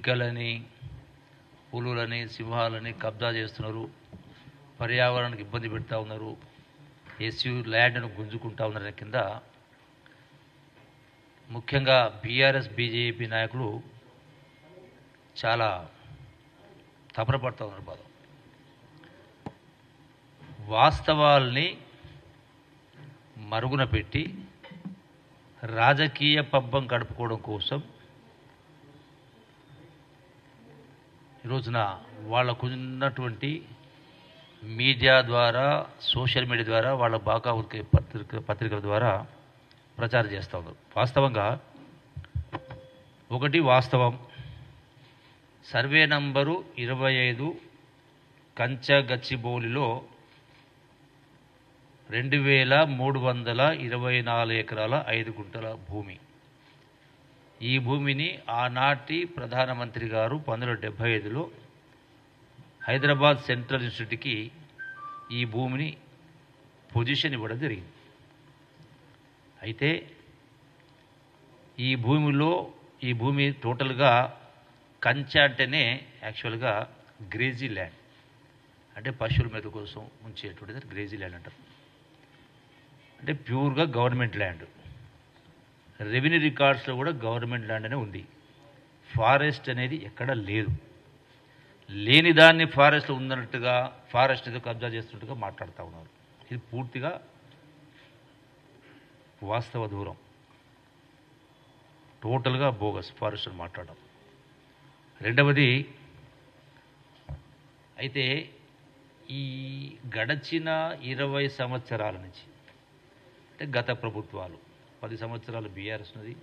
జింకలని, పులులని, సింహాలని కబ్జా చేస్తున్నారు, పర్యావరణానికి ఇబ్బంది పెడతా ఉన్నారు, ఎస్యూ ల్యాండ్ను గుంజుకుంటా ఉన్నారు కింద ముఖ్యంగా బీఆర్ఎస్ బీజేపీ నాయకులు చాలా తపనపడుతూ ఉన్నారు. బాధ వాస్తవాల్ని మరుగున పెట్టి రాజకీయ పబ్బం గడుపుకోవడం కోసం ఈరోజున వాళ్ళకున్నటువంటి మీడియా ద్వారా, సోషల్ మీడియా ద్వారా, వాళ్ళ బాకా పత్రికల ద్వారా ప్రచారం చేస్తూ ఉన్నారు. వాస్తవంగా ఒకటి వాస్తవం, సర్వే నంబరు 25 కంచగచ్చిబౌలిలో 2324 ఎకరాల 5 గుంటల భూమి. ఈ భూమిని ఆనాటి ప్రధానమంత్రి గారు 1975లో హైదరాబాద్ సెంట్రల్ యూనివర్సిటీకి ఈ భూమిని పొజిషన్ ఇవ్వడం జరిగింది. అయితే ఈ భూమి టోటల్గా కంచె అంటేనే యాక్చువల్గా గ్రేజీ ల్యాండ్, అంటే పశువుల మీద కోసం ఉంచేటువంటిది గ్రేజీ ల్యాండ్ అంటారు. అంటే ప్యూర్గా గవర్నమెంట్ ల్యాండ్. రెవెన్యూ రికార్డ్స్లో కూడా గవర్నమెంట్ ల్యాండ్ అనే ఉంది. ఫారెస్ట్ అనేది ఎక్కడా లేదు. లేని దాన్ని ఫారెస్ట్లో ఉందన్నట్టుగా, ఫారెస్ట్ ఏదో కబ్జా చేస్తున్నట్టుగా మాట్లాడుతూ ఉన్నారు. ఇది పూర్తిగా వాస్తవ దూరం, టోటల్గా బోగస్ ఫారెస్ట్ అని మాట్లాడడం. రెండవది, అయితే ఈ గడచిన 20 సంవత్సరాల నుంచి, అంటే గత ప్రభుత్వాలు 10 సంవత్సరాలు బీఆర్ఎస్ ఉన్నది,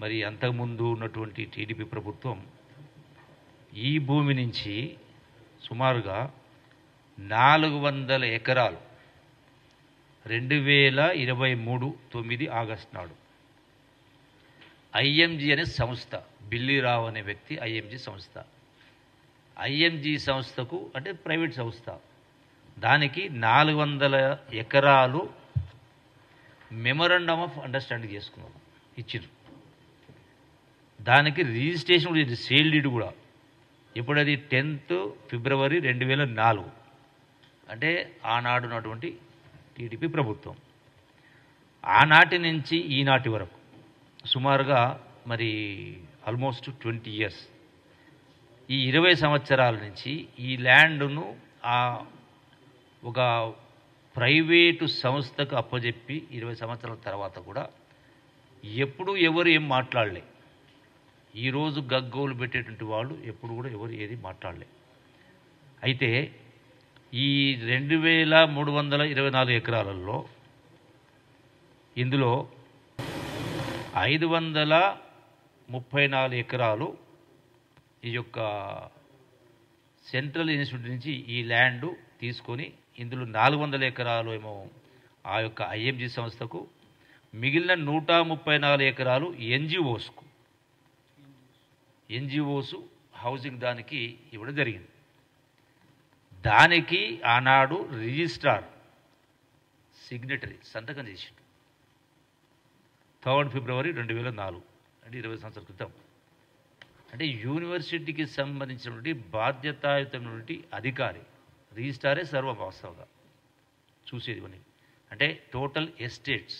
మరి అంతకుముందు ఉన్నటువంటి టీడీపీ ప్రభుత్వం ఈ భూమి నుంచి సుమారుగా 400 ఎకరాలు 2023 ఆగస్టు నాడు ఐఎంజీ అనే సంస్థ, బిల్లీరావు అనే వ్యక్తి ఐఎంజీ సంస్థ, ఐఎంజీ సంస్థకు అంటే ప్రైవేట్ సంస్థ, దానికి 400 ఎకరాలు మెమోరాండమ్ ఆఫ్ అండర్స్టాండింగ్ చేసుకున్నాం, ఇచ్చిండ్రు. దానికి రిజిస్ట్రేషన్ కూడా, సేల్ డీడ్ కూడా. ఇప్పుడు అది 10th ఫిబ్రవరి 2004, అంటే ఆనాడు ఉన్నటువంటి టీడీపీ ప్రభుత్వం. ఆనాటి నుంచి ఈనాటి వరకు సుమారుగా మరి ఆల్మోస్ట్ 20 ఇయర్స్, ఈ 20 సంవత్సరాల నుంచి ఈ ల్యాండ్ను ఒక ప్రైవేటు సంస్థకు అప్పజెప్పి 20 సంవత్సరాల తర్వాత కూడా ఎప్పుడు ఎవరు ఏం మాట్లాడలే. ఈరోజు గగ్గోలు పెట్టేటువంటి వాళ్ళు ఎప్పుడు కూడా ఎవరు ఏది మాట్లాడలే. అయితే ఈ 2324 ఎకరాలలో ఇందులో 534 ఎకరాలు ఈ యొక్క సెంట్రల్ ఇన్స్టిట్యూట్ నుంచి ఈ ల్యాండ్ తీసుకొని, ఇందులో 400 ఎకరాలు ఏమో ఆ యొక్క ఐఎంజీ సంస్థకు, మిగిలిన 134 ఎకరాలు ఎన్జిఓస్ హౌసింగ్ దానికి ఇవ్వడం జరిగింది. దానికి ఆనాడు రిజిస్ట్రార్ సిగ్నేటరీ సంతకం చేసిండు 3rd ఫిబ్రవరి 2004, అంటే 20 సంవత్సరాల క్రితం. అంటే యూనివర్సిటీకి సంబంధించినటువంటి బాధ్యతాయుతమైనటువంటి అధికారి రిజిస్ట్రారే సర్వ వాస్తవంగా చూసేది అని. అంటే టోటల్ ఎస్టేట్స్,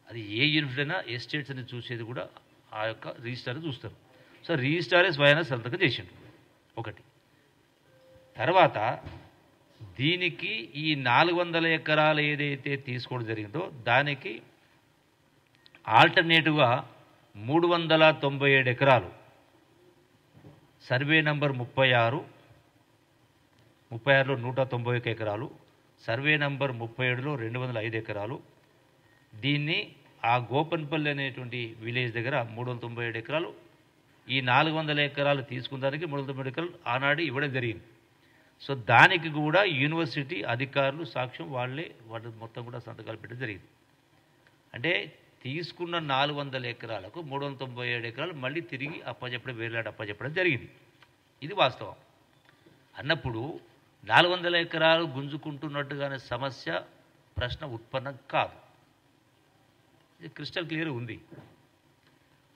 అది ఏ యూనివర్సిటీ అయినా ఎస్టేట్స్ అని చూసేది కూడా ఆ యొక్క రిజిస్ట్రార్ చూస్తారు. సో రిజిస్ట్రారే స్వయాన సంతకం చేసిండు ఒకటి. తర్వాత దీనికి ఈ 400 ఎకరాలు ఏదైతే తీసుకోవడం జరిగిందో దానికి ఆల్టర్నేటివ్గా 397 ఎకరాలు సర్వే నంబర్ 36లో 191 ఎకరాలు, సర్వే నంబర్ 37లో 205 ఎకరాలు, దీన్ని ఆ గోపన్పల్లి అనేటువంటి విలేజ్ దగ్గర 397 ఎకరాలు, ఈ 400 ఎకరాలు తీసుకున్నదానికి 397 ఎకరాలు ఆనాడు ఇవ్వడం జరిగింది. సో దానికి కూడా యూనివర్సిటీ అధికారులు సాక్ష్యం వాళ్ళు మొత్తం కూడా సంతకాలు పెట్టడం జరిగింది. అంటే తీసుకున్న 400 ఎకరాలకు 397 ఎకరాలు మళ్ళీ తిరిగి అప్పచెప్పడం, వేరేలాంటి అప్పచెప్పడం జరిగింది. ఇది వాస్తవం. అన్నప్పుడు 400 ఎకరాలు గుంజుకుంటున్నట్టుగానే సమస్య, ప్రశ్న ఉత్పన్నం కాదు. ఇది క్రిస్టల్ క్లియర్ ఉంది.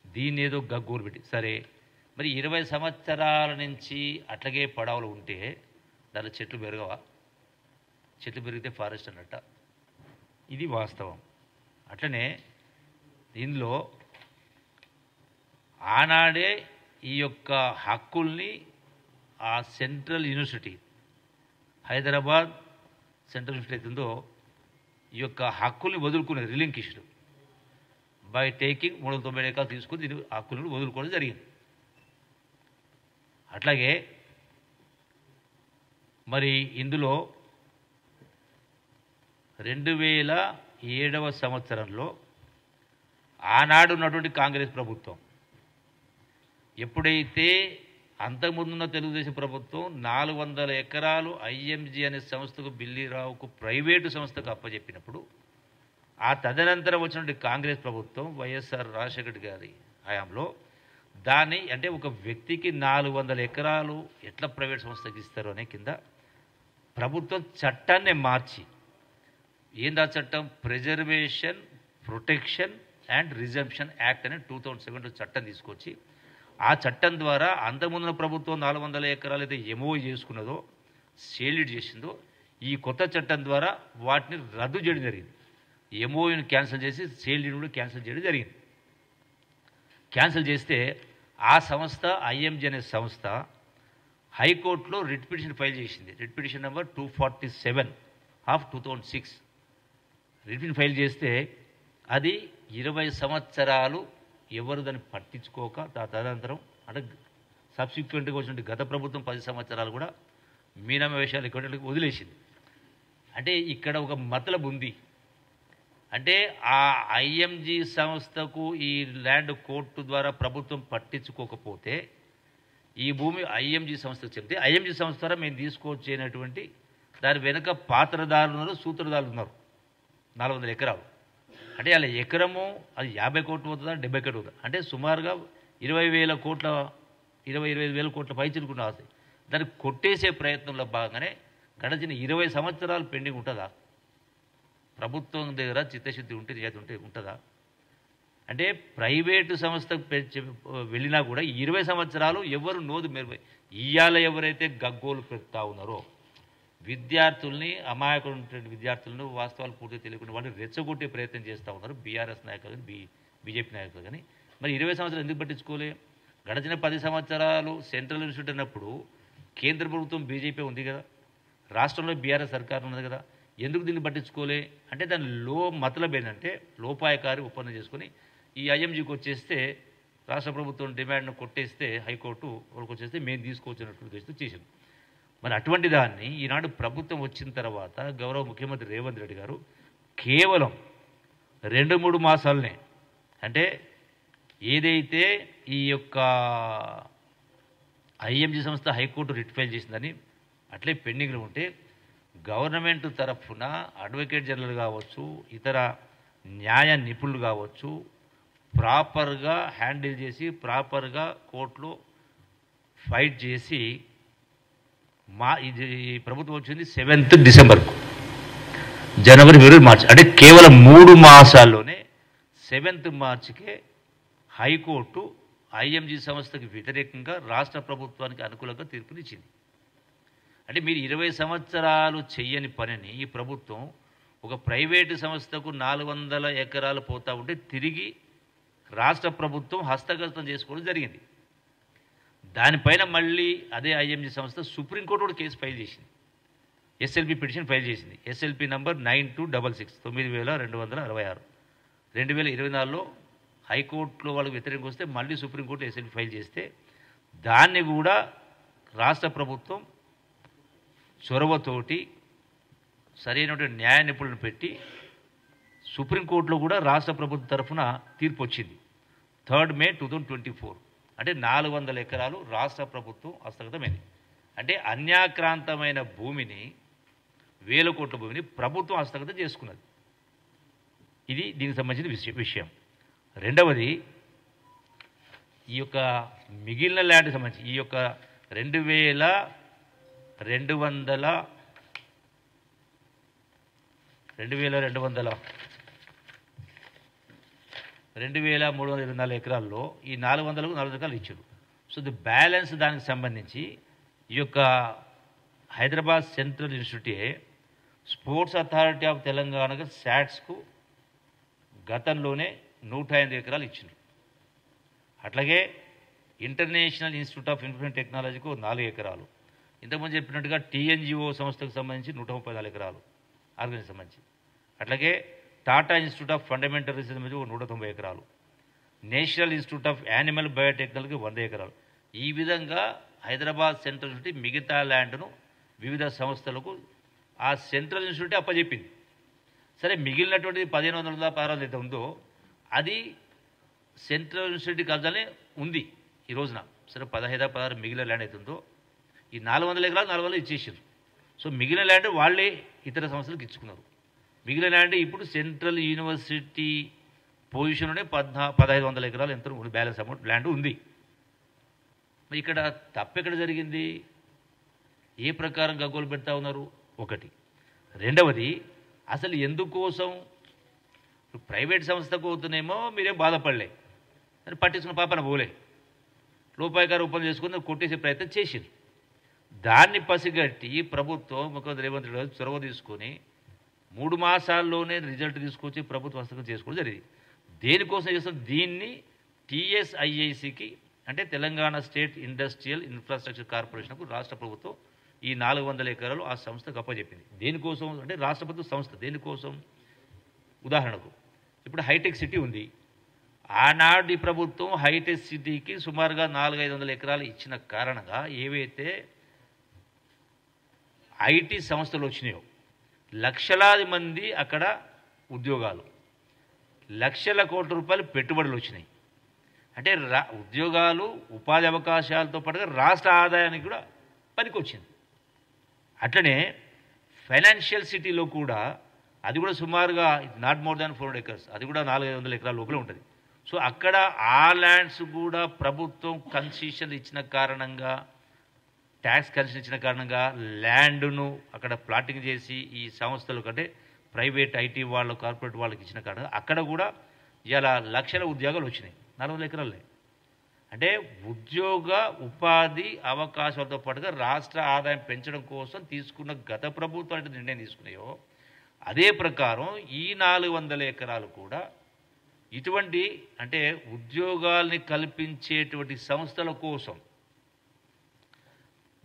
దీన్ని ఏదో గగ్గోలు పెట్టి, సరే మరి 20 సంవత్సరాల నుంచి అట్లాగే పడవలు ఉంటే దాని చెట్లు పెరగవా? చెట్లు పెరిగితే ఫారెస్ట్ అన్నట్ట. ఇది వాస్తవం. అట్లనే దీనిలో ఆనాడే ఈ యొక్క హక్కుల్ని ఆ central university Hyderabad central university అవుతుందో ఈ యొక్క హక్కుల్ని వదులుకునేది రిలింకిష్డ్ బై టేకింగ్ 390 ఎకరాలు తీసుకుని దీని హక్కులను వదులుకోవడం జరిగింది. అట్లాగే మరి ఇందులో 2007వ సంవత్సరంలో ఆనాడు ఉన్నటువంటి కాంగ్రెస్ ప్రభుత్వం ఎప్పుడైతే అంతకుముందున్న తెలుగుదేశం ప్రభుత్వం 400 ఎకరాలు ఐఎంజీ అనే సంస్థకు బిల్లీరావుకు ప్రైవేటు సంస్థకు అప్పచెప్పినప్పుడు ఆ తదనంతరం వచ్చినటువంటి కాంగ్రెస్ ప్రభుత్వం వైఎస్ఆర్ రాజశేఖర్ గారి హయాంలో దాన్ని అంటే ఒక వ్యక్తికి 400 ఎకరాలు ఎట్లా ప్రైవేట్ సంస్థకి ఇస్తారు అనే కింద ప్రభుత్వం చట్టాన్ని మార్చి ఏందా చట్టం preservation protection and resumption act అనే 2007లో చట్టం తీసుకొచ్చి ఆ చట్టం ద్వారా అంతకుముందున్న ప్రభుత్వం 400 ఎకరాలు అయితే ఎంఓ చేసుకున్నదో సేల్యూట్ చేసిందో ఈ కొత్త చట్టం ద్వారా వాటిని రద్దు చేయడం జరిగింది. ఎంఓయూని క్యాన్సిల్ చేసి సేల్యూట్ని కూడా క్యాన్సిల్ చేయడం జరిగింది. క్యాన్సిల్ చేస్తే ఆ సంస్థ ఐఎంజీ అనే సంస్థ హైకోర్టులో రిట్ పిటిషన్ ఫైల్ చేసింది. Writ petition number 247/2006 writ petition file చేస్తే అది 20 సంవత్సరాలు ఎవరు దాన్ని పట్టించుకోక తదనంతరం అంటే సబ్సిక్వెంట్గా వచ్చినట్టు గత ప్రభుత్వం 10 సంవత్సరాలు కూడా మీనమ విషయాలు ఇక్కడ వదిలేసింది. అంటే ఇక్కడ ఒక మతలబు ఉంది. అంటే ఆ ఐఎంజీ సంస్థకు ఈ ల్యాండ్ కోర్టు ద్వారా ప్రభుత్వం పట్టించుకోకపోతే ఈ భూమి ఐఎంజీ సంస్థకు చెప్తే ఐఎంజీ సంస్థ ద్వారా మేము తీసుకోవచ్చేటువంటి దాని వెనుక పాత్రదారులు ఉన్నారు, సూత్రధారులు ఉన్నారు. 400 ఎకరాలు అంటే అలా ఎకరము అది 50 కోట్లు అవుతుందా 70 కోట్లు అవుతుందా అంటే సుమారుగా 20,000 కోట్ల 25,000 కోట్ల పైచిలుకున్న ఆస్తి దాన్ని కొట్టేసే ప్రయత్నంలో భాగంగానే గడచిన 20 సంవత్సరాలు పెండింగ్ ఉంటుందా? ప్రభుత్వం దగ్గర చిత్తశుద్ధి ఉంటే నిజాయితీ ఉంటే ఉంటుందా? అంటే ప్రైవేటు సంస్థకు వెళ్ళినా కూడా 20 సంవత్సరాలు ఎవరు నోదు మెరుగు ఇవాళ ఎవరైతే గగ్గోలు పెడతా ఉన్నారో విద్యార్థుల్ని అమాయకులు విద్యార్థులను వాస్తవాలు పూర్తిగా తెలియకుండా వాళ్ళు రెచ్చగొట్టే ప్రయత్నం చేస్తూ ఉన్నారు బీఆర్ఎస్ నాయకులు కానీ బీజేపీ నాయకులు కానీ. మరి 20 సంవత్సరాలు ఎందుకు పట్టించుకోలే? గడిచిన 10 సంవత్సరాలు సెంట్రల్ యూనివర్సిటీ అన్నప్పుడు కేంద్ర ప్రభుత్వం బీజేపీ ఉంది కదా, రాష్ట్రంలో బీఆర్ఎస్ సర్కారు ఉన్నది కదా, ఎందుకు దీన్ని పట్టించుకోలే? అంటే దాని మతలబ్ ఏంటంటే లోపాయకారి ఒప్పందం చేసుకొని ఈ ఐఎంజీకి వచ్చేస్తే రాష్ట్ర ప్రభుత్వం డిమాండ్ను కొట్టేస్తే హైకోర్టు వాళ్ళకి వచ్చేస్తే మేము తీసుకోవచ్చినట్లు ఉద్దేశంతో చేసింది. మరి అటువంటి దాన్ని ఈనాడు ప్రభుత్వం వచ్చిన తర్వాత గౌరవ ముఖ్యమంత్రి రేవంత్ రెడ్డి గారు కేవలం 2-3 మాసాలనే అంటే ఏదైతే ఈ యొక్క ఐఎంజీ సంస్థ హైకోర్టు రిట్ ఫైల్ చేసిందని అట్లే పెండింగ్లో ఉంటే గవర్నమెంట్ తరఫున అడ్వకేట్ జనరల్ కావచ్చు ఇతర న్యాయ నిపుణులు కావచ్చు ప్రాపర్గా హ్యాండిల్ చేసి ప్రాపర్గా కోర్టులో ఫైట్ చేసి ఇది ప్రభుత్వం వచ్చింది 7th డిసెంబర్కు జనవరి ఫిబ్రవరి మార్చి అంటే కేవలం 3 మాసాల్లోనే 7th మార్చికే హైకోర్టు ఐఎంజీ సంస్థకి వ్యతిరేకంగా రాష్ట్ర ప్రభుత్వానికి అనుకూలంగా తీర్పునిచ్చింది. అంటే మీరు 20 సంవత్సరాలు చెయ్యని పనిని ఈ ప్రభుత్వం ఒక ప్రైవేటు సంస్థకు 400 ఎకరాలు పోతా ఉంటే తిరిగి రాష్ట్ర ప్రభుత్వం హస్తగతం చేసుకోవడం జరిగింది. దానిపైన మళ్ళీ అదే ఐఎంజీ సంస్థ సుప్రీంకోర్టు కూడా కేసు ఫైల్ చేసింది, ఎస్ఎల్పి పిటిషన్ ఫైల్ చేసింది. ఎస్ఎల్పి నంబర్ 9266 9266 2024లో హైకోర్టులో వాళ్ళకి వ్యతిరేకంగా వస్తే మళ్ళీ సుప్రీంకోర్టు ఎస్ఎల్పి ఫైల్ చేస్తే దాన్ని కూడా రాష్ట్ర ప్రభుత్వం చొరవతోటి సరైనటువంటి న్యాయ నిపుణులను పెట్టి సుప్రీంకోర్టులో కూడా రాష్ట్ర ప్రభుత్వం తరఫున తీర్పు వచ్చింది 3rd May 2024. అంటే 400 ఎకరాలు రాష్ట్ర ప్రభుత్వం హస్తగతమైంది. అంటే అన్యాక్రాంతమైన భూమిని 1000 కోట్ల భూమిని ప్రభుత్వం హస్తగతం చేసుకున్నది. ఇది దీనికి సంబంధించిన విషయం. రెండవది ఈ యొక్క మిగిలిన ల్యాండ్కి సంబంధించి ఈ యొక్క 2324 ఎకరాల్లో ఈ 400కు 400 ఎకరాలు ఇచ్చారు. సో ది బ్యాలెన్స్ దానికి సంబంధించి ఈ యొక్క హైదరాబాద్ సెంట్రల్ ఇన్స్టిట్యూటే స్పోర్ట్స్ అథారిటీ ఆఫ్ తెలంగాణకు శాట్స్కు గతంలోనే 108 ఎకరాలు ఇచ్చింది. అట్లాగే ఇంటర్నేషనల్ ఇన్స్టిట్యూట్ ఆఫ్ ఇన్ఫర్మేషన్ టెక్నాలజీకు 4 ఎకరాలు, ఇంతకుముందు చెప్పినట్టుగా టీఎన్జిఓ సంస్థకు సంబంధించి 134 ఎకరాలు ఆర్గనైజేషన్ సంబంధించి, అట్లాగే Tata institute of fundamental research సంబంధించి 190 ఎకరాలు, నేషనల్ ఇన్స్టిట్యూట్ ఆఫ్ యానిమల్ బయోటెక్నాలజీకి 100 ఎకరాలు. ఈ విధంగా హైదరాబాద్ సెంట్రల్ యూనివర్సిటీ మిగతా ల్యాండ్ను వివిధ సంస్థలకు ఆ సెంట్రల్ యూనివర్సిటీ అప్పచెప్పింది. సరే, మిగిలినటువంటి 1516 అయితే ఉందో అది సెంట్రల్ యూనివర్సిటీ కబ్జానే ఉంది ఈ రోజున. సరే, 15-16 మిగిలిన ల్యాండ్ అవుతుందో ఈ 400 ఎకరాలు 400 ఇచ్చేసారు. సో మిగిలిన ల్యాండ్ వాళ్ళే ఇతర సంస్థలకు ఇచ్చుకున్నారు. మిగిలిన ల్యాండ్ ఇప్పుడు సెంట్రల్ యూనివర్సిటీ పొజిషన్లోనే 1500 ఎకరాలు ఎంత బ్యాలెన్స్ అమౌంట్ ల్యాండ్ ఉంది. మరి ఇక్కడ తప్పెక్కడ జరిగింది? ఏ ప్రకారం గగ్గోలు పెడతా ఉన్నారు? ఒకటి. రెండవది, అసలు ఎందుకోసం ప్రైవేట్ సంస్థకు పోతున్నామో మీరేం బాధపడలే, అని పట్టించుకున్న పాపన పోలే, లోపాయకార రూపం చేసుకుని కొట్టేసే ప్రయత్నం చేసింది. దాన్ని పసిగట్టి ప్రభుత్వం ముఖ్యమంత్రి రేవంత్ రెడ్డి గారు చొరవ తీసుకొని 3 మాసాల్లోనే రిజల్ట్ తీసుకొచ్చి ప్రభుత్వ హస్తగతం చేసుకోవడం జరిగింది. దేనికోసం చేస్తాం? దీన్ని టీఎస్ఐఐసికి అంటే తెలంగాణ స్టేట్ ఇండస్ట్రియల్ ఇన్ఫ్రాస్ట్రక్చర్ కార్పొరేషన్కు రాష్ట్ర ప్రభుత్వం ఈ 400 ఎకరాలు ఆ సంస్థకు అప్పచెప్పింది. దేనికోసం అంటే రాష్ట్ర ప్రభుత్వ సంస్థ. దేనికోసం? ఉదాహరణకు ఇప్పుడు హైటెక్ సిటీ ఉంది. ఆనాటి ప్రభుత్వం హైటెక్ సిటీకి సుమారుగా 400-500 ఎకరాలు ఇచ్చిన కారణంగా ఏవైతే ఐటీ సంస్థలు వచ్చినాయో లక్షలాది మంది అక్కడ ఉద్యోగాలు, లక్షల కోట్ల రూపాయలు పెట్టుబడులు వచ్చినాయి. అంటే ఉద్యోగాలు, ఉపాధి అవకాశాలతో పాటుగా రాష్ట్ర ఆదాయానికి కూడా పనికొచ్చింది. అట్లనే ఫైనాన్షియల్ సిటీలో కూడా అది కూడా సుమారుగా నాట్ మోర్ దాన్ 400 ఎకర్స్, అది కూడా 400-500 ఎకరాల లోపలే ఉంటుంది. సో అక్కడ ఆ ల్యాండ్స్ కూడా ప్రభుత్వం కన్సెషన్ ఇచ్చిన కారణంగా, ట్యాక్స్ కన్సెషన్ ఇచ్చిన కారణంగా ల్యాండ్ను అక్కడ ప్లాటింగ్ చేసి ఈ సంస్థలు అంటే ప్రైవేట్ ఐటీ వాళ్ళు, కార్పొరేట్ వాళ్ళకి ఇచ్చిన కారణంగా అక్కడ కూడా ఇలా లక్షల ఉద్యోగాలు వచ్చినాయి 400 ఎకరాలే. అంటే ఉద్యోగ ఉపాధి అవకాశాలతో పాటుగా రాష్ట్ర ఆదాయం పెంచడం కోసం తీసుకున్న గత ప్రభుత్వం అంటే నిర్ణయం తీసుకున్నాయో అదే ప్రకారం ఈ 400 ఎకరాలు కూడా ఇటువంటి అంటే ఉద్యోగాల్ని కల్పించేటువంటి సంస్థల కోసం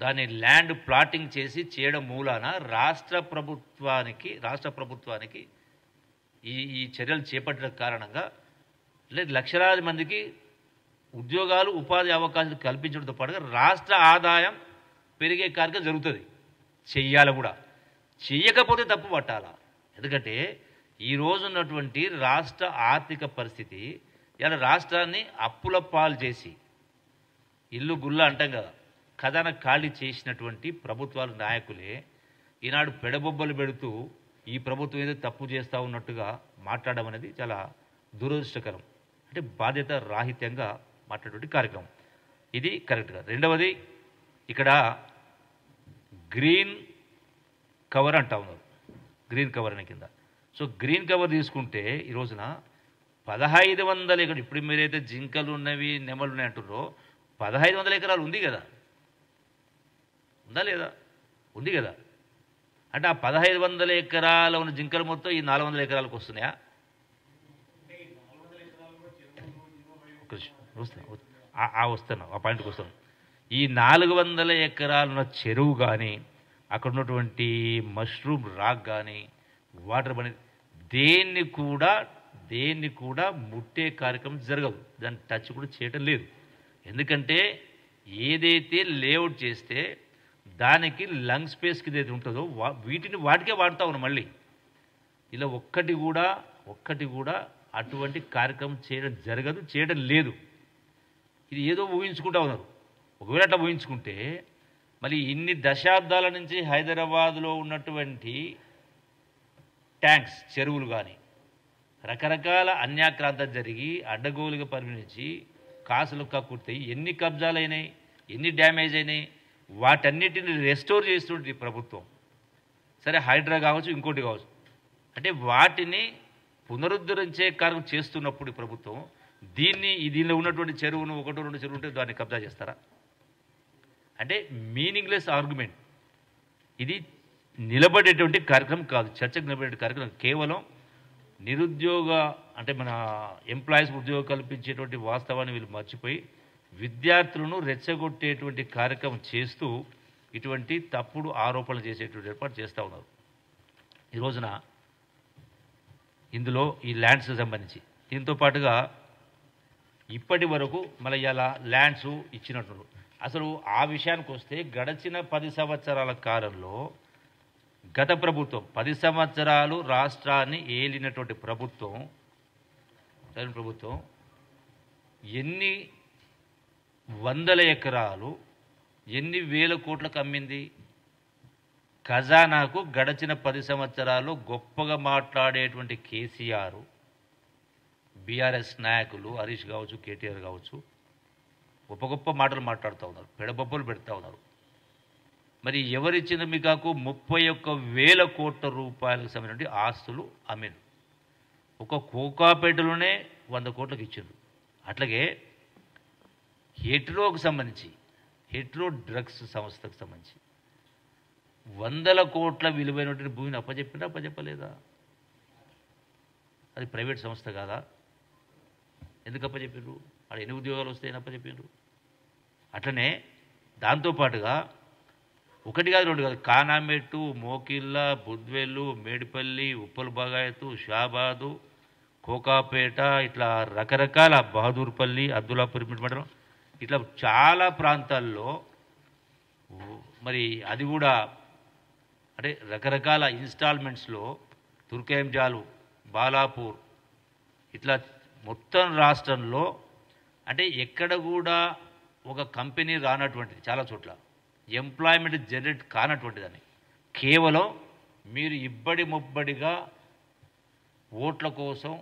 దాన్ని ల్యాండ్ ప్లాటింగ్ చేసి చేయడం మూలాన రాష్ట్ర ప్రభుత్వానికి ఈ చర్యలు చేపట్టడం కారణంగా లక్షలాది మందికి ఉద్యోగాలు, ఉపాధి అవకాశాలు కల్పించడంతో పాటుగా రాష్ట్ర ఆదాయం పెరిగే కార్యక్రమం జరుగుతుంది. చెయ్యాలి కూడా. చెయ్యకపోతే తప్పు పట్టాలా? ఎందుకంటే ఈ రోజు ఉన్నటువంటి రాష్ట్ర ఆర్థిక పరిస్థితి ఇలా రాష్ట్రాన్ని అప్పుల పాలు చేసి ఇల్లు గుల్ల అంటాం కదా, ఖజానా ఖాళీ చేసినటువంటి ప్రభుత్వాల నాయకులే ఈనాడు పెడబొబ్బలు పెడుతూ ఈ ప్రభుత్వం ఏదో తప్పు చేస్తూ ఉన్నట్టుగా మాట్లాడడం అనేది చాలా దురదృష్టకరం. అంటే బాధ్యత రాహిత్యంగా మాట్లాడేటువంటి కార్యక్రమం ఇది కరెక్ట్గా. రెండవది, ఇక్కడ గ్రీన్ కవర్ అంటా ఉన్నారు, గ్రీన్ కవర్ అనే కింద. సో గ్రీన్ కవర్ తీసుకుంటే ఈ రోజున 1500 ఎకరాలు, ఇప్పుడు మీరైతే జింకలు ఉన్నవి, నెమలు ఉన్నాయి అంటున్నారో 1500 ఎకరాలు ఉంది కదా, ఉందా లేదా? ఉంది కదా. అంటే ఆ 1500 ఎకరాల ఉన్న జింకలు మొత్తం ఈ 400 ఎకరాలకు వస్తున్నాయా? వస్తాను, ఆ పాయింట్కి వస్తాను. ఈ 400 ఎకరాలున్న చెరువు కానీ, అక్కడ ఉన్నటువంటి మష్రూమ్ రాక్ కానీ, వాటర్ పని దేన్ని కూడా ముట్టే కార్యక్రమం జరగదు. దాన్ని టచ్ కూడా చేయటం లేదు. ఎందుకంటే ఏదైతే లేఅవుట్ చేస్తే దానికి లంగ్ స్పేస్కి ఏదైతే ఉంటుందో వాటికే వాడుతూ ఉన్నాం. మళ్ళీ ఇలా ఒక్కటి కూడా అటువంటి కార్యక్రమం చేయడం జరగదు, చేయడం లేదు. ఇది ఏదో ఊహించుకుంటా ఉన్నారు. ఒకవేళ అట్లా ఊహించుకుంటే మళ్ళీ ఇన్ని దశాబ్దాల నుంచి హైదరాబాద్లో ఉన్నటువంటి ట్యాంక్స్, చెరువులు కానీ రకరకాల అన్యాక్రాంతం జరిగి అడ్డగోలుగా పరిగణించి కాసులు కక్కుర్తాయి, ఎన్ని కబ్జాలైనాయి, ఎన్ని డ్యామేజ్ అయినాయి, వాటన్నిటిని రెస్టోర్ చేస్తుంది ప్రభుత్వం. సరే, హైడ్రా కావచ్చు, ఇంకోటి కావచ్చు. అంటే వాటిని పునరుద్ధరించే కార్యం చేస్తున్నప్పుడు ప్రభుత్వం దీనిలో ఉన్నటువంటి చెరువును ఒకటో రెండు చెరువు ఉంటే దాన్ని కబ్జా చేస్తారా? అంటే మీనింగ్లెస్ ఆర్గ్యుమెంట్. ఇది నిలబడేటువంటి కార్యక్రమం కాదు, చర్చకు నిలబడే కార్యక్రమం. కేవలం నిరుద్యోగ అంటే మన ఎంప్లాయీస్ ఉద్యోగం కల్పించేటువంటి వాస్తవాన్ని వీళ్ళు మర్చిపోయి విద్యార్థులను రెచ్చగొట్టేటువంటి కార్యక్రమం చేస్తూ ఇటువంటి తప్పుడు ఆరోపణలు చేసేటువంటి ఏర్పాటు చేస్తూ ఉన్నారు. ఈ రోజున ఇందులో ఈ ల్యాండ్స్కి సంబంధించి దీంతో పాటుగా ఇప్పటి వరకు మళ్ళీ ఇలా ల్యాండ్స్ ఇచ్చినట్టు అసలు ఆ విషయానికి వస్తే గడిచిన 10 సంవత్సరాల కాలంలో గత ప్రభుత్వం 10 సంవత్సరాలు రాష్ట్రాన్ని ఏలినటువంటి ప్రభుత్వం ఎన్ని వందల ఎకరాలు ఎన్ని వేల కోట్లకు అమ్మింది? ఖజానాకు గడిచిన 10 సంవత్సరాలు గొప్పగా మాట్లాడేటువంటి కేసీఆర్, బీఆర్ఎస్ నాయకులు హరీష్ కావచ్చు, కేటీఆర్ కావచ్చు గొప్ప గొప్ప మాటలు మాట్లాడుతూ ఉన్నారు, పెడబొబ్బలు పెడతా ఉన్నారు. మరి ఎవరిచ్చిన మీకు 31,000 కోట్ల రూపాయలకు సంబంధించిన ఆస్తులు అమ్మిను. ఒక కోకాపేటలోనే 100 కోట్లకు ఇచ్చిండ్రు. అట్లాగే హెట్రోకు సంబంధించి హెట్రో డ్రగ్స్ సంస్థకు సంబంధించి 100 కోట్ల విలువైనటువంటి భూమిని అప్పచెప్పలేదా? అది ప్రైవేట్ సంస్థ కాదా? ఎందుకు అప్పచెప్పిండ్రు? అక్కడ ఎన్ని ఉద్యోగాలు వస్తాయని అప్పచెప్పిండ్రు? అట్లనే దాంతోపాటుగా 1 కాదు 2 కాదు, కానామెట్టు, మోకిళ్ళ, బుద్వేలు, మేడిపల్లి, ఉప్పల్ బగాయతు, షాబాదు, కోకాపేట, ఇట్లా రకరకాల బహదూర్పల్లి, అబ్దుల్లాపూర్ మండలం, ఇట్లా చాలా ప్రాంతాల్లో మరి అది కూడా అంటే రకరకాల ఇన్స్టాల్మెంట్స్లో తుర్కేంజాలు, బాలాపూర్, ఇట్లా మొత్తం రాష్ట్రంలో అంటే ఎక్కడ కూడా ఒక కంపెనీ రానటువంటిది, చాలా చోట్ల ఎంప్లాయ్మెంట్ జనరేట్ కానటువంటిదని కేవలం మీరు ఇబ్బడి ముబ్బడిగా ఓట్ల కోసం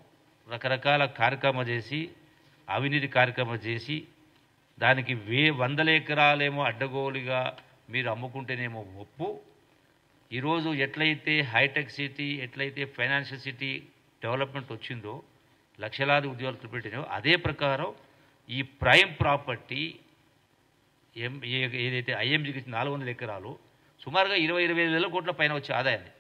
రకరకాల కార్యక్రమం చేసి అవినీతి కార్యక్రమం చేసి దానికి 100 ఎకరాలేమో అడ్డగోలుగా మీరు అమ్ముకుంటేనేమో ఒప్పు. ఈరోజు ఎట్లయితే హైటెక్ సిటీ, ఎట్లయితే ఫైనాన్షియల్ సిటీ డెవలప్మెంట్ వచ్చిందో, లక్షలాది ఉద్యోగాలు పెట్టినో అదే ప్రకారం ఈ ప్రైమ్ ప్రాపర్టీ ఏదైతే ఐఎంజీకి 400 ఎకరాలు సుమారుగా 25 వేల కోట్ల పైన వచ్చే ఆదాయాన్ని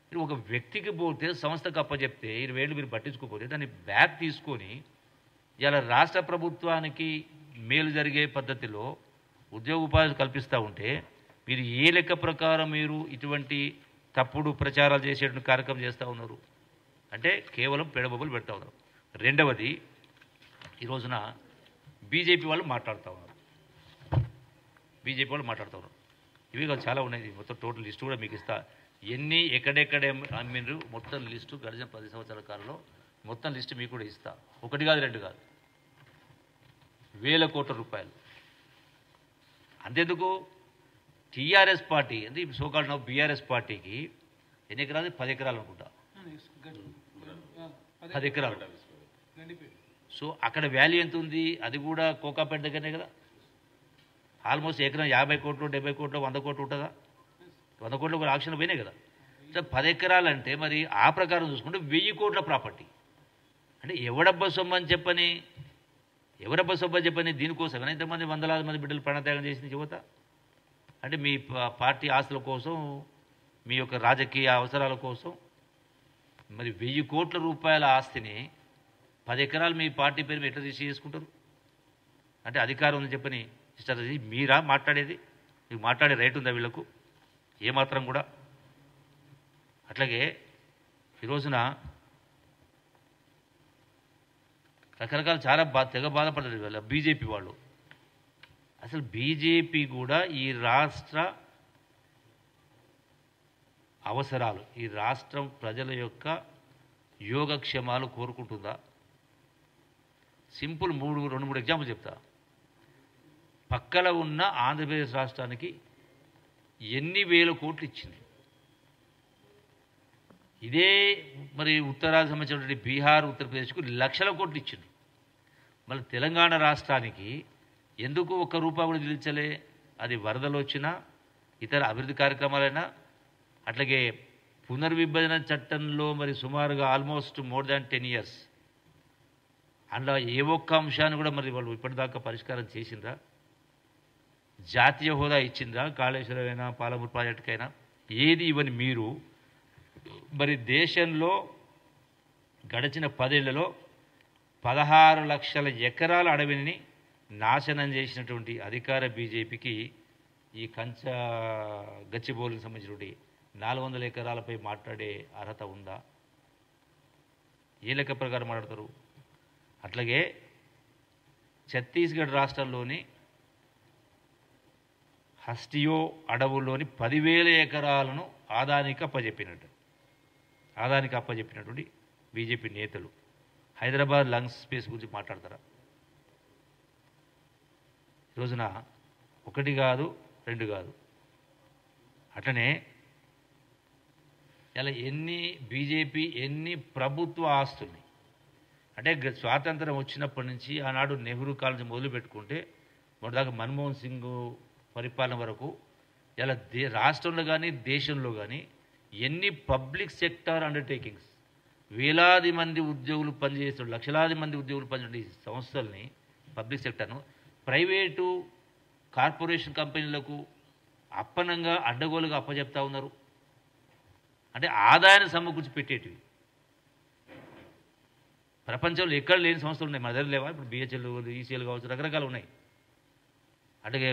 మీరు ఒక వ్యక్తికి పోతే సంస్థకు అప్పచెప్తే 20 ఏళ్ళు మీరు పట్టించుకోకపోతే దాన్ని బ్యాక్ తీసుకొని ఇలా రాష్ట్ర ప్రభుత్వానికి మేలు జరిగే పద్ధతిలో ఉద్యోగ ఉపాధి కల్పిస్తూ ఉంటే మీరు ఏ లెక్క ప్రకారం మీరు ఇటువంటి తప్పుడు ప్రచారాలు చేసేటువంటి కార్యక్రమం చేస్తూ ఉన్నారు? అంటే కేవలం పెడబొబ్బలు పెడతా ఉన్నారు. రెండవది, ఈ రోజున బీజేపీ వాళ్ళు మాట్లాడుతూ ఉన్నారు. ఇవి కాదు, చాలా ఉన్నాయి. మొత్తం టోటల్ లిస్టు కూడా మీకు ఇస్తా. ఎక్కడెక్కడ అమ్మిండ్రు మొత్తం లిస్టు గడిచిన 10 సంవత్సరాల కాలంలో మొత్తం లిస్టు మీకు కూడా ఇస్తా. 1 కాదు 2 కాదు, 1000 కోట్ల రూపాయలు. అంతెందుకు టీఆర్ఎస్ పార్టీ అంటే సోకాల్డ్ బీఆర్ఎస్ పార్టీకి ఎన్ని ఎకరాలు? 10 ఎకరాలు అనుకుంటా, 10 ఎకరాలు. సో అక్కడ వాల్యూ ఎంత ఉంది? అది కూడా కోకాపేట దగ్గరనే కదా. ఆల్మోస్ట్ ఎకరం 50 కోట్లు, 70 కోట్లు, 100 కోట్లు ఉంటుందా? 100 కోట్లు కూడా ఆక్షన్లు పోయినాయి కదా. సో 10 ఎకరాలు అంటే మరి ఆ ప్రకారం చూసుకుంటే 1000 కోట్ల ప్రాపర్టీ. అంటే ఎవడబ్బా సొమ్ము అని చెప్పని దీనికోసం ఎంతమంది వందలాది మంది బిడ్డలు ప్రాణత్యాగం చేసిన యువత అంటే మీ పార్టీ ఆస్తుల కోసం, మీ యొక్క రాజకీయ అవసరాల కోసం మరి 1000 కోట్ల రూపాయల ఆస్తిని 10 ఎకరాలు మీ పార్టీ పేరు ఎట్లా రిజిస్టర్ చేసుకుంటారు? అంటే అధికారం ఉందని చెప్పని ఇస్తారు. మీరా మాట్లాడేది? మీకు మాట్లాడే రైట్ ఉందా వీళ్ళకు ఏమాత్రం కూడా? అట్లాగే ఈ రోజున రకరకాల చాలా తెగ బాధపడ్డారు వీళ్ళ బీజేపీ వాళ్ళు. అసలు బీజేపీ కూడా ఈ రాష్ట్ర అవసరాలు, ఈ రాష్ట్రం ప్రజల యొక్క యోగక్షేమాలు కోరుకుంటుందా? సింపుల్ 2-3 ఎగ్జాంపుల్ చెప్తా. పక్కన ఉన్న ఆంధ్రప్రదేశ్ రాష్ట్రానికి ఎన్ని వేల కోట్లు ఇచ్చింది. ఇదే మరి ఉత్తరాది సంబంధించినటువంటి బీహార్, ఉత్తరప్రదేశ్కు లక్షల కోట్లు ఇచ్చింది. మళ్ళీ తెలంగాణ రాష్ట్రానికి ఎందుకు 1 రూపాయి కూడా నిలిచలే? అది వరదలు వచ్చినా, ఇతర అభివృద్ధి కార్యక్రమాలైనా, అట్లాగే పునర్విభజన చట్టంలో మరి సుమారుగా ఆల్మోస్ట్ మోర్ దాన్ 10 years అందులో ఏ ఒక్క అంశాన్ని కూడా మరి వాళ్ళు ఇప్పటిదాకా పరిష్కారం చేసిండ్రా? జాతీయ హోదా ఇచ్చిండ్రా? కాళేశ్వరం అయినా పాలమూరు ప్రాజెక్టుకైనా ఏది ఇవ్వని మీరు మరి దేశంలో గడిచిన 10 ఏళ్లలో 16 లక్షల ఎకరాల అడవిని నాశనం చేసినటువంటి అధికార బీజేపీకి ఈ గచ్చిబౌలికి సంబంధించినటువంటి 400 ఎకరాలపై మాట్లాడే అర్హత ఉందా? ఏ లెక్క ప్రకారం మాట్లాడతారు? అట్లాగే ఛత్తీస్గఢ్ రాష్ట్రంలోని హస్టియో అడవుల్లోని 10,000 ఎకరాలను ఆదానికి అప్పజెప్పినటువంటి బీజేపీ నేతలు హైదరాబాద్ లంగ్స్ స్పేస్ గురించి మాట్లాడతారా? ఈరోజున 1 కాదు 2 కాదు, అట్లనే ఇలా బీజేపీ ఎన్ని ప్రభుత్వ ఆస్తుల్ని అంటే స్వాతంత్రం వచ్చినప్పటి నుంచి ఆనాడు నెహ్రూ కాలేజీ మొదలు పెట్టుకుంటే మొదటిదాకా మన్మోహన్ సింగ్ పరిపాలన వరకు ఇలా రాష్ట్రంలో కానీ దేశంలో కానీ ఎన్ని పబ్లిక్ సెక్టార్ అండర్టేకింగ్స్, వేలాది మంది ఉద్యోగులు పనిచేస్తున్న లక్షలాది మంది ఉద్యోగులు పనిచేసే సంస్థల్ని పబ్లిక్ సెక్టార్ను ప్రైవేటు కార్పొరేషన్ కంపెనీలకు అప్పనంగా అడ్డగోలుగా అప్పచెప్తా ఉన్నారు. అంటే ఆదాయాన్ని సమకూర్చి పెట్టేటివి. ప్రపంచంలో ఎక్కడ లేని సంస్థలు ఉన్నాయి, మన దగ్గర లేవా? ఇప్పుడు బిహెచ్ఎల్, ఈసీఎల్ కావచ్చు, రకరకాలు ఉన్నాయి. అట్లాగే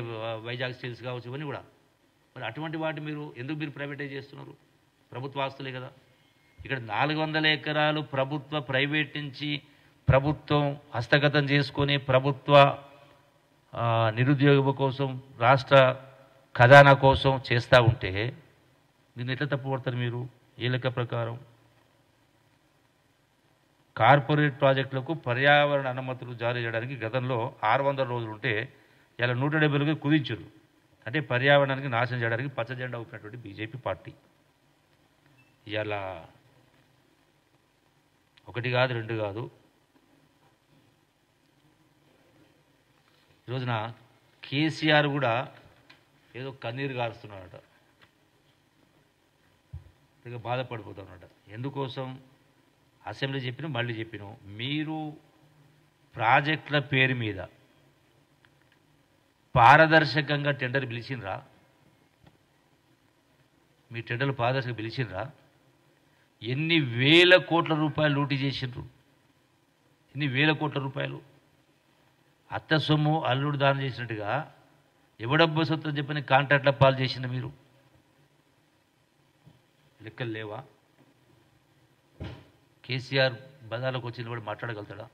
వైజాగ్ స్టీల్స్ కావచ్చు, ఇవన్నీ కూడా. మరి అటువంటి వాటి ఎందుకు మీరు ప్రైవేటైజ్ చేస్తున్నారు? ప్రభుత్వ ఆస్తులే కదా. ఇక్కడ 400 ఎకరాలు ప్రైవేట్ నుంచి ప్రభుత్వం హస్తగతం చేసుకొని ప్రభుత్వ నిరుద్యోగ కోసం, రాష్ట్ర ఖజానా కోసం చేస్తూ ఉంటే దీన్ని ఎట్లా తప్పుపడతారు మీరు? ఏ లెక్క ప్రకారం? కార్పొరేట్ ప్రాజెక్టులకు పర్యావరణ అనుమతులు జారీ చేయడానికి గతంలో 600 రోజులు ఉంటే ఇలా 170కి కుదించారు. అంటే పర్యావరణానికి నాశనం చేయడానికి పచ్చ జెండా ఊపినటువంటి బీజేపీ పార్టీ ఇలా 1 కాదు 2 కాదు. ఈరోజున కేసీఆర్ కూడా ఏదో కన్నీరు గారుస్తున్నాడట, ఇక బాధపడిపోతున్నాడట. ఎందుకోసం? అసెంబ్లీ చెప్పిన మళ్ళీ చెప్పిన మీరు ప్రాజెక్టుల పేరు మీద పారదర్శకంగా టెండర్ పిలిచినరా? మీ టెండర్లు పారదర్శకంగా పిలిచినరా? ఎన్ని వేల కోట్ల రూపాయలు లూటీ చేసిండ్రు? ఎన్ని వేల కోట్ల రూపాయలు అత్త సొమ్ము అల్లుడు దానం చేసినట్టుగా ఎవడబ్బ సొత్తు చెప్పని కాంట్రాక్ట్ల పాలు చేసిండ్రు మీరు? లెక్కలు లేవా? కేసీఆర్ బజార్లోకి వచ్చిన కూడా మాట్లాడగలుగుతాడా?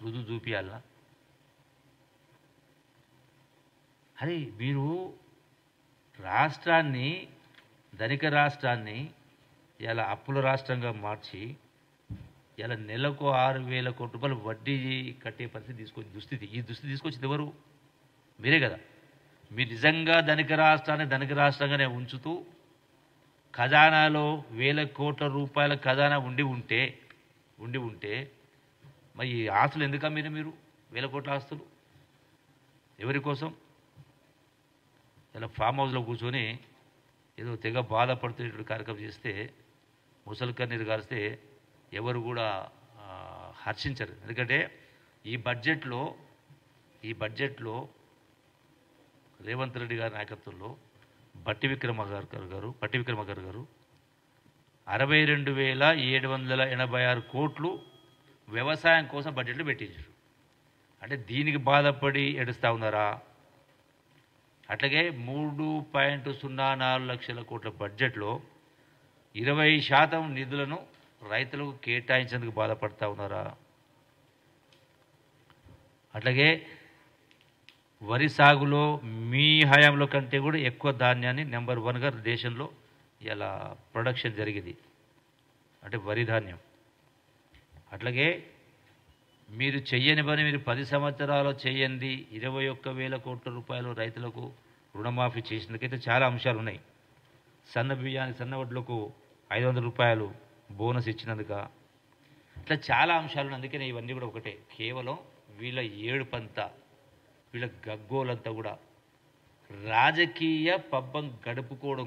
రుజువు చూపియాలనా? అరే మీరు రాష్ట్రాన్ని, ధనిక రాష్ట్రాన్ని ఇలా అప్పుల రాష్ట్రంగా మార్చి ఇలా నెలకు 6,000 కోట్ల రూపాయలు వడ్డీ కట్టే పరిస్థితి ఈ దుస్థితి తీసుకొచ్చింది ఎవరు? మీరే కదా. మీరు నిజంగా ధనిక రాష్ట్రంగానే ఉంచుతూ ఖజానాలో 1,000 కోట్ల రూపాయల ఖజానా ఉండి ఉంటే మరి ఈ ఆస్తులు ఎందుకు అమ్మిన మీరు? 1,000 కోట్ల ఆస్తులు ఎవరి కోసం? ఇలా ఫామ్ హౌస్లో కూర్చొని ఏదో తెగ బాధపడుతున్నటువంటి కార్యక్రమం చేస్తే, ముసలి కన్నీరు గారిస్తే ఎవరు కూడా హర్షించరు. ఎందుకంటే ఈ బడ్జెట్లో రేవంత్ రెడ్డి గారి నాయకత్వంలో పట్టి విక్రమార్క గారు 62,786 కోట్లు వ్యవసాయం కోసం బడ్జెట్లు పెట్టించారు. అంటే దీనికి బాధపడి ఏడుస్తూ ఉన్నారా? అట్లాగే 3.04 లక్షల కోట్ల బడ్జెట్లో 20% నిధులను రైతులకు కేటాయించేందుకు బాధపడతా ఉన్నారా? అట్లాగే వరి సాగులో మీ హయాంలో కంటే కూడా ఎక్కువ ధాన్యాన్ని నెంబర్ 1గా దేశంలో ఇలా ప్రొడక్షన్ జరిగింది, అంటే వరి ధాన్యం. అట్లాగే మీరు చెయ్యని పని మీరు 10 సంవత్సరాలు చేయండి 21,000 కోట్ల రూపాయలు రైతులకు రుణమాఫీ చేసినందుకైతే చాలా అంశాలు ఉన్నాయి. సన్న బియ్యానికి, సన్న వడ్లకు 500 రూపాయలు బోనస్ ఇచ్చినందుక, ఇట్లా చాలా అంశాలు ఉన్నాయి. అందుకనే ఇవన్నీ కూడా ఒకటే, కేవలం వీళ్ళ ఏడుపంతా, వీళ్ళ గగ్గోలంతా కూడా రాజకీయ పబ్బం గడుపుకోవడం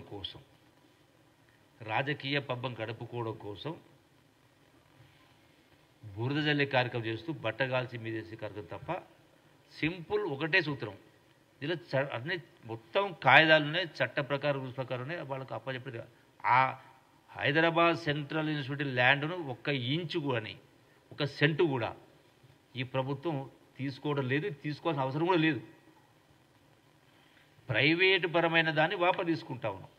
కోసం బురద జల్లే కార్యక్రమం చేస్తూ బట్టగాల్చి మీదేసే కార్యక్రమం తప్ప సింపుల్ ఒకటే సూత్రం. ఇలా అన్ని మొత్తం కాయిదాలు ఉన్నాయి, చట్ట ప్రకారం రూల్స్ ప్రకారం ఉన్నాయి. వాళ్ళకి అప్పచెప్పేది ఆ హైదరాబాద్ సెంట్రల్ యూనివర్సిటీ ల్యాండ్ను ఒక్క ఇంచు కానీ ఒక సెంటు కూడా ఈ ప్రభుత్వం తీసుకోవడం లేదు, తీసుకోవాల్సిన అవసరం కూడా లేదు. ప్రైవేటు పరమైన దాన్ని వాపసు తీసుకుంటా ఉన్నాం,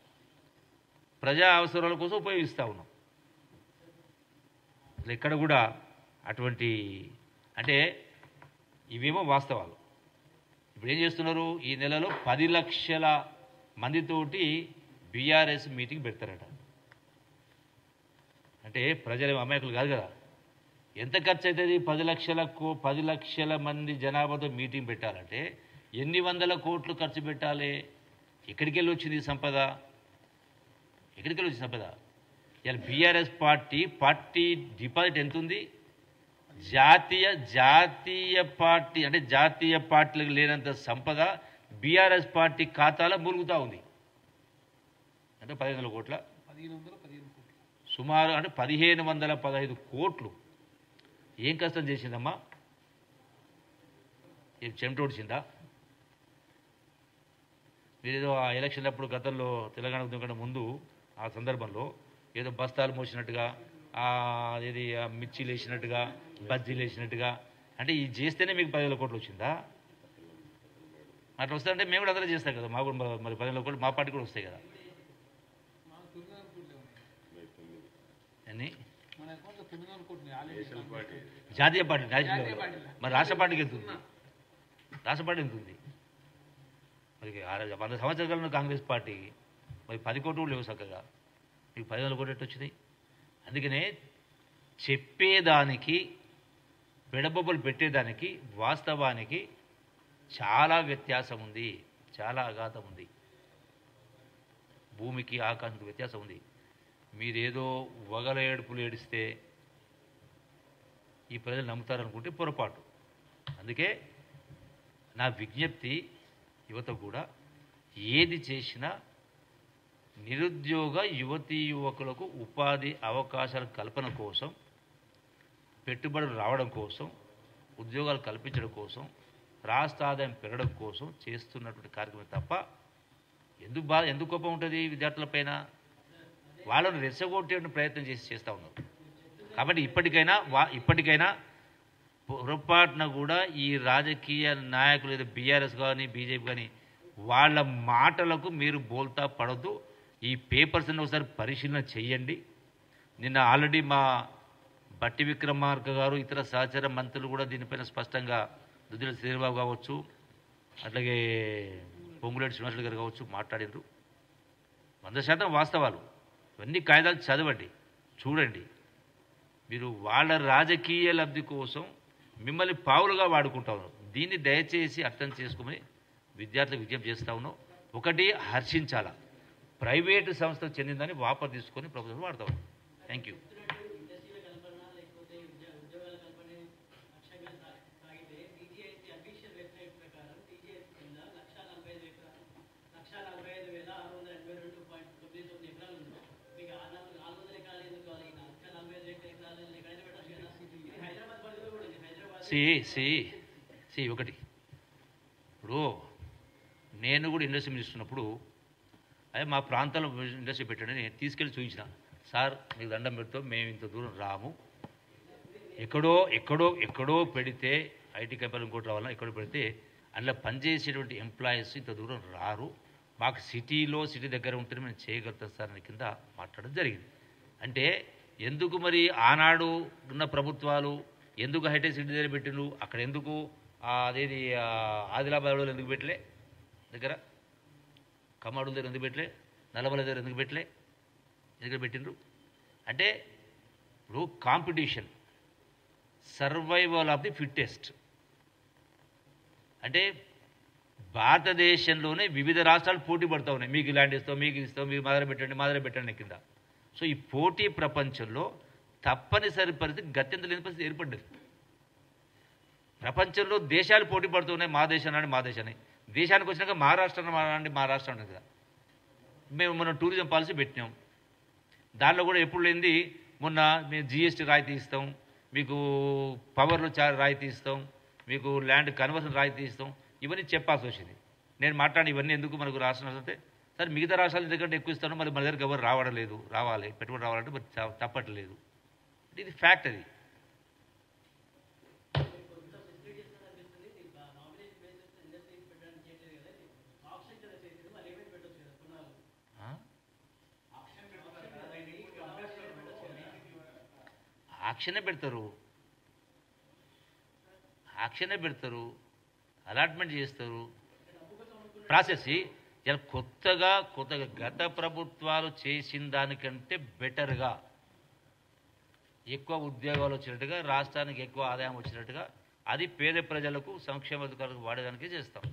ప్రజా అవసరాల కోసం ఉపయోగిస్తూ ఉన్నాం. అసలు ఎక్కడ కూడా అటువంటి అంటే ఇవేమో వాస్తవాలు. ఇప్పుడు ఏం చేస్తున్నారు, ఈ నెలలో 10 లక్షల మందితోటి బీఆర్ఎస్ మీటింగ్ పెడతారట. అంటే ప్రజలు అమాయకులు కాదు కదా. ఎంత ఖర్చు అవుతుంది? 10 లక్షల మంది జనాభాతో మీటింగ్ పెట్టాలంటే ఎన్ని వందల కోట్లు ఖర్చు పెట్టాలి? ఎక్కడికి వెళ్ళి వచ్చింది సంపద? ఎక్కడికి వెళ్ళి వచ్చింది సంపద? ఇలా బీఆర్ఎస్ పార్టీ డిపాజిట్ ఎంత ఉంది? జాతీయ పార్టీ అంటే జాతీయ పార్టీలకు లేనంత సంపద బీఆర్ఎస్ పార్టీ ఖాతాలో మురుగుతూ ఉంది. అంటే 1500 కోట్ల సుమారు, అంటే 1515 కోట్లు. ఏం కష్టం చేసిందమ్మా? ఏం చెమటోడిచిందా? మీరేదో ఆ ఎలక్షన్ అప్పుడు గతంలో తెలంగాణకు దిగకుండా ముందు ఆ సందర్భంలో ఏదో బస్తాలు మోసినట్టుగా, ఏది మిర్చీలు వేసినట్టుగా, బజ్జీలు వేసినట్టుగా, అంటే ఇది చేస్తేనే మీకు 10,000 కోట్లు వచ్చిందా? అట్లా వస్తాయంటే మేము కూడా అందరూ చేస్తాం కదా, మాకు కూడా మరి 10,000 కోట్లు మా పార్టీ కూడా వస్తాయి కదా. అన్నీ జాతీయ పార్టీ మరి రాష్ట్ర పార్టీకి ఎంత ఉంది? రాష్ట్ర పార్టీ ఎంత ఉంది? మరి 100 సంవత్సరాల కాంగ్రెస్ పార్టీకి మరి 10 కోట్లు కూడా లేవు చక్కగా, మీకు 10,000 కోట్లు ఎట్టు వచ్చినాయి? అందుకనే చెప్పేదానికి పెడబొబ్బలు పెట్టేదానికి వాస్తవానికి చాలా వ్యత్యాసం ఉంది, చాలా అఘాతం ఉంది. భూమికి ఆకాశానికి వ్యత్యాసం ఉంది. మీరేదో వగల ఏడుపులు ఏడిస్తే ఈ ప్రజలు నమ్ముతారనుకుంటే పొరపాటు. అందుకే నా విజ్ఞప్తి యువత కూడా, ఏది చేసినా నిరుద్యోగ యువతీ యువకులకు ఉపాధి అవకాశాల కల్పన కోసం, పెట్టుబడులు రావడం కోసం, ఉద్యోగాలు కల్పించడం కోసం, రాష్ట్ర ఆదాయం పెరగడం కోసం చేస్తున్నటువంటి కార్యక్రమం తప్ప ఎందుకు కోపం ఉంటుంది విద్యార్థులపైన? వాళ్ళను రెచ్చగొట్టే ప్రయత్నం చేస్తూ ఉన్నారు. కాబట్టి ఇప్పటికైనా పొరపాటున కూడా ఈ రాజకీయ నాయకులు ఏదో బీఆర్ఎస్ కానీ బీజేపీ కానీ వాళ్ళ మాటలకు మీరు బోల్తా పడద్దు. ఈ పేపర్స్ని ఒకసారి పరిశీలన చేయండి. నిన్న ఆల్రెడీ మా బట్టి విక్రమార్క గారు, ఇతర సహచర మంత్రులు కూడా దీనిపైన స్పష్టంగా, దుద్దిల శ్రీబాబు కావచ్చు, అట్లాగే పొంగులేటి శ్రీనివాసులు గారు కావచ్చు, మాట్లాడినారు. 100% వాస్తవాలు. ఇవన్నీ కాయిదాలు చదవండి, చూడండి. మీరు వాళ్ళ రాజకీయ లబ్ధి కోసం మిమ్మల్ని పావులుగా వాడుకుంటా ఉన్నారు. దీన్ని దయచేసి అర్థం చేసుకోమని విద్యార్థులకు విజ్ఞప్తి చేస్తూ ఉన్నాం. ఒకటి హర్షించాలా, ప్రైవేటు సంస్థకు చెందిందని వాపసు తీసుకొని ప్రభుత్వం వాడుతూ ఉన్నాం. Thank you. ఒకటి, ఇప్పుడు నేను కూడా ఇండస్ట్రీ మినిస్తున్నప్పుడు అదే మా ప్రాంతంలో ఇండస్ట్రీ పెట్టాడని తీసుకెళ్ళి చూపించిన. సార్ మీకు దండం పెడతాం, మేము ఇంత దూరం రాము, ఎక్కడో పెడితే ఐటీ కంపెనీ ఇంకోటి రావాలన్నా ఎక్కడో పెడితే అందులో పనిచేసేటువంటి ఎంప్లాయీస్ ఇంత దూరం రారు, మాకు సిటీ దగ్గర ఉంటేనే మేము చేయగలుగుతాం సార్ అని కింద మాట్లాడడం జరిగింది. అంటే ఎందుకు మరి ఆనాడు ఉన్న ప్రభుత్వాలు ఎందుకు హైటెక్ సిటీ దగ్గర పెట్టిండ్రు? అక్కడ ఎందుకు అదేది ఆదిలాబాద్లో ఎందుకు పెట్టలే? దగ్గర కమ్మాడుల దగ్గర ఎందుకు పెట్టలే? నల్లమల దగ్గర ఎందుకు పెట్టలే? ఎందుకు పెట్టిండ్రు? అంటే ఇప్పుడు competition, survival of the fittest. అంటే భారతదేశంలోనే వివిధ రాష్ట్రాలు పోటీ పడుతూ ఉన్నాయి. మీకు ఇలాంటి ఇస్తాం, మీకు ఇస్తాం, మీకు మాదిరి పెట్టండి కింద. సో ఈ పోటీ ప్రపంచంలో తప్పనిసరి పరిస్థితి, గత్యంతరం లేని పరిస్థితి ఏర్పడ్డది. ప్రపంచంలో దేశాలు పోటీ పడుతున్నాయి, మా దేశాన్ని. దేశానికి వచ్చినాక మహారాష్ట్ర అన్నది కదా. మేము మనం టూరిజం పాలసీ పెట్టినాం. దానిలో కూడా ఎప్పుడు లేనిది మొన్న మేము జీఎస్టీ రాయితీ ఇస్తాం, మీకు పవర్లో రాయితీ ఇస్తాం, మీకు ల్యాండ్ కన్వర్షన్ రాయితీ ఇస్తాం, ఇవన్నీ చెప్పాల్సి వచ్చింది. నేను మాట్లాడి ఇవన్నీ ఎందుకు మనకు రాష్ట్రం అంటే సరే మిగతా రాష్ట్రాలు ఎందుకంటే ఎక్కువ ఇస్తాను, మరి మన దగ్గరికి ఎవరు రావడం లేదు, రావాలి పెట్టుబడి రావాలంటే మరి తప్పట్లేదు. ఇది ఫ్యాక్ట్. అది ఆక్షనే పెడతారు, అలాట్మెంట్ చేస్తారు. ప్రాసెస్ ఇలా కొత్తగా గత ప్రభుత్వాలు చేసిన దానికంటే బెటర్గా ఎక్కువ ఉద్యోగాలు వచ్చినట్టుగా, రాష్ట్రానికి ఎక్కువ ఆదాయం వచ్చినట్టుగా, అది పేద ప్రజలకు సంక్షేమ పథకాలకు వాడేదానికి చేస్తాం.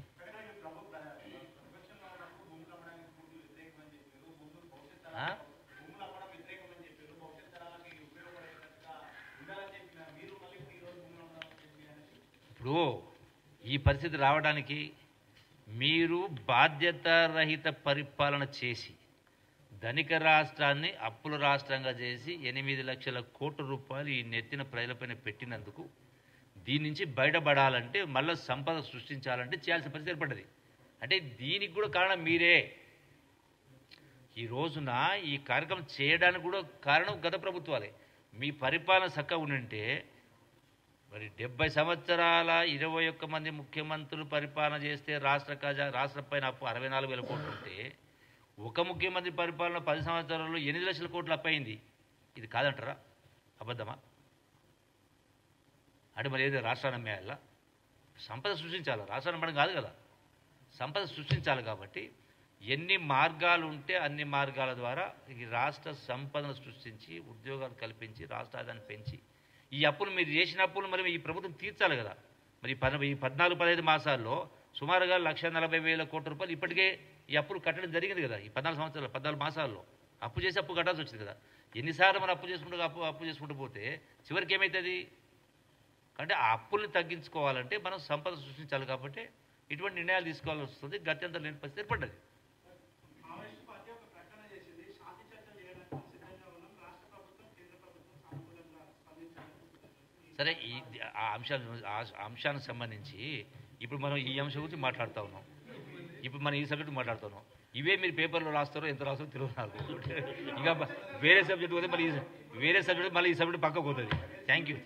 ఇప్పుడు ఈ పరిస్థితి రావడానికి మీరు బాధ్యతారహిత పరిపాలన చేసి ధనిక రాష్ట్రాన్ని అప్పుల రాష్ట్రంగా చేసి 8 లక్షల కోట్ల రూపాయలు ఈ నెత్తిన ప్రజలపైన పెట్టినందుకు దీని నుంచి బయటపడాలంటే మళ్ళీ సంపద సృష్టించాలంటే చేయాల్సిన పరిస్థితి ఏర్పడ్డది. అంటే దీనికి కూడా కారణం మీరే. ఈ రోజున ఈ కార్యక్రమం చేయడానికి కూడా కారణం గత ప్రభుత్వాలే. మీ పరిపాలన చక్కగా ఉండింటే మరి 70 సంవత్సరాల 21 మంది ముఖ్యమంత్రులు పరిపాలన చేస్తే రాష్ట్ర పైన అప్పు 64,000 కోట్లు ఉంటే ఒక ముఖ్యమంత్రి పరిపాలన 10 సంవత్సరాల్లో 8 లక్షల కోట్లు అప్పయింది. ఇది కాదంటారా? అబద్ధమా? అంటే మరి ఏదో రాష్ట్రాన్ని అమ్మేయాలా? సంపద సృష్టించాలి, రాష్ట్రాన్ని అమ్మడం కాదు కదా, సంపద సృష్టించాలి. కాబట్టి ఎన్ని మార్గాలు ఉంటే అన్ని మార్గాల ద్వారా ఈ రాష్ట్ర సంపదను సృష్టించి ఉద్యోగాలు కల్పించి రాష్ట్ర ఆదాయాన్ని పెంచి ఈ అప్పులు మీరు చేసిన అప్పులు మరి ఈ ప్రభుత్వం తీర్చాలి కదా. మరి ఈ 14-15 మాసాల్లో సుమారుగా 1,40,000 కోట్ల రూపాయలు ఇప్పటికే ఈ అప్పులు కట్టడం జరిగింది కదా. ఈ 14 మాసాల్లో అప్పు చేసి అప్పు కట్టాల్సి వచ్చింది కదా. ఎన్నిసార్లు మనం అప్పు చేసుకుంటూ పోతే చివరికి ఏమవుతుంది? అంటే ఆ అప్పుల్ని తగ్గించుకోవాలంటే మనం సంపద సృష్టించాలి. కాబట్టి ఇటువంటి నిర్ణయాలు తీసుకోవాల్సి వస్తుంది. గత్యంతరం లేని పరిస్థితి ఏర్పడ్డది. సరే, ఆ అంశానికి సంబంధించి ఇప్పుడు మనం ఈ అంశం గురించి మాట్లాడుతూ ఉన్నాం. ఇప్పుడు మనం ఈ సబ్జెక్టు మాట్లాడుతున్నాం. ఇవే మీరు పేపర్లో రాస్తారో ఎంత రాస్తారో తెలియదు నాకు. ఇక వేరే సబ్జెక్ట్ పోతే మళ్ళీ ఈ సబ్జెక్ట్ పక్కకు పోతుంది. Thank you.